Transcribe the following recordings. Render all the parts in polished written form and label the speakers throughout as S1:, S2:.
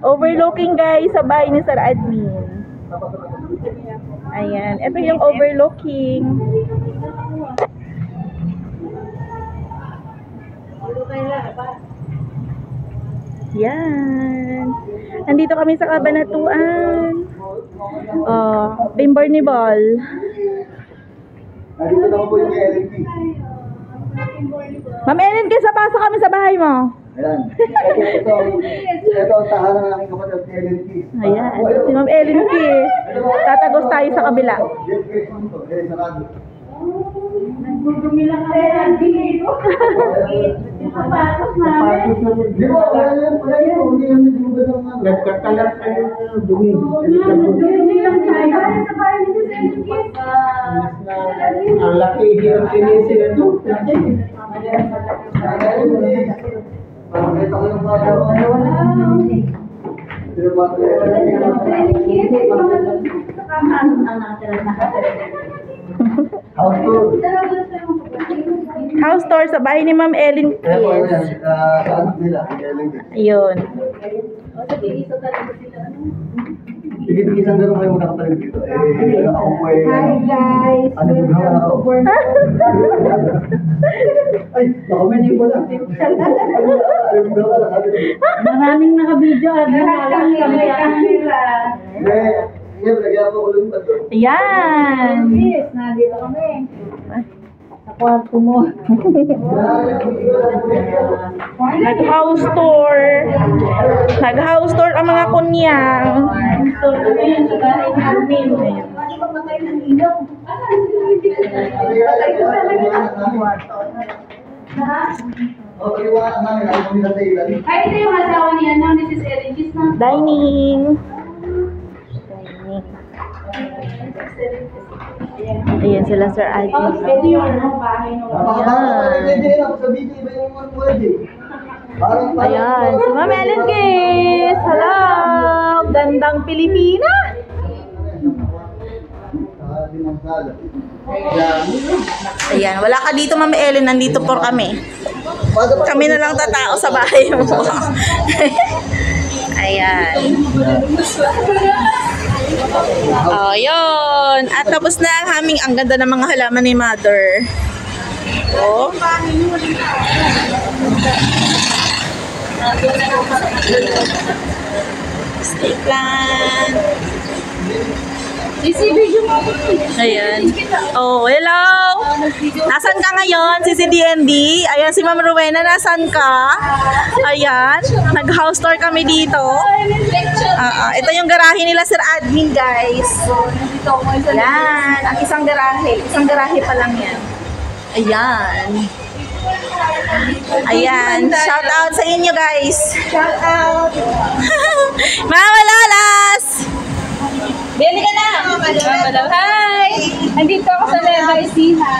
S1: Overlooking guys sa bahay ni Sir Admin. Ayan. Ito yung overlooking. Yan. Nandito kami sa Cabanatuan. Oh, Timberny Ball.
S2: Nandito naman po yung LNP.
S1: Ma'am Ellen, kaysa pasok kami sa bahay mo.
S2: Ayan. Ito ang tahanan ng aking kapatid, LNP.
S1: Ayan. Si Ma'am Ellen Kiss. Tatagos tayo sa kabila.
S3: Nagdudumi lang kami ang dito. Sapatos namin.
S2: Di ba? Wala yun. Hindi kami dugad ng mga. Nagkakalat tayo ng dumi.
S3: Nagdudumi lang tayo. Sa bahay ni Sis Enriquez.
S2: Ang laki. Hirap tinisin ito. Pakita ko yung mga
S1: House tour sa bahay ni Ma'am Ellen Kiss.
S2: sa anak nila,
S1: Ayun.
S2: Tigit-tigisan gano'n kayo magkakapalit dito. Ako po
S3: Hi guys.
S2: ano bughawan ako? Ay, nakamindi ko lang.
S3: Maraming naka-video. Maraming nila.
S2: Siyempre, kaya po ulit pa ito.
S1: Ayan.
S3: Yes, nandito kami. Sa kwarto mo.
S1: Nag-house tour. Nag-house tour ang mga kunyang.
S3: Sa bahay namin. Ay, ito yung asawa ni ano, ni Sis Enriquez na.
S1: Dining. Ayan sila Sir Adi.
S3: Ito yung ano, bahay ng
S1: Ayan, si Ma'am Ellen Kiss. Hello! Gandang Pilipina. Ayan, wala ka dito Ma'am Ellen. Nandito po kami. Kami na lang tatao sa bahay mo. Ayan. Oh, yun. At tapos na ang aming, ang ganda ng mga halaman ni Mother. Oh. Stay plant. Ayan. Oh, hello. Nasaan ka ngayon? Si DND. Ayan, si Ma'am Rowena. Nasaan ka? Ayan. Nag-house tour kami dito. Ito yung garahe nila Sir Admin, guys. Ayan. Ang isang garahe. Isang garahe pa lang yan. Ayan. Ayan. Shout out sa inyo, guys. Shout out. Mama Lolas! Bili ka na! Hi!
S3: Nandito ako sa Levi's, ha?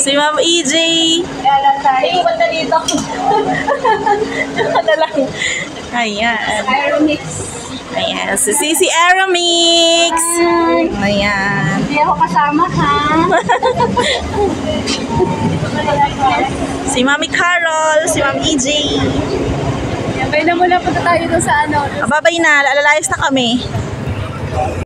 S1: Si Ma'am EJ.
S3: Kaya tayo.
S1: Iwan na dito. Ano lang. Ayan.
S3: Aeromix.
S1: Ayan. Si Sisi Aeromix. Ayan.
S3: Hindi ako kasama, ha?
S1: Si Mami Carol. Si Ma'am EJ.
S3: Sabay na muna punta tayo doon sa ano.
S1: Babay na. Alalayas na kami.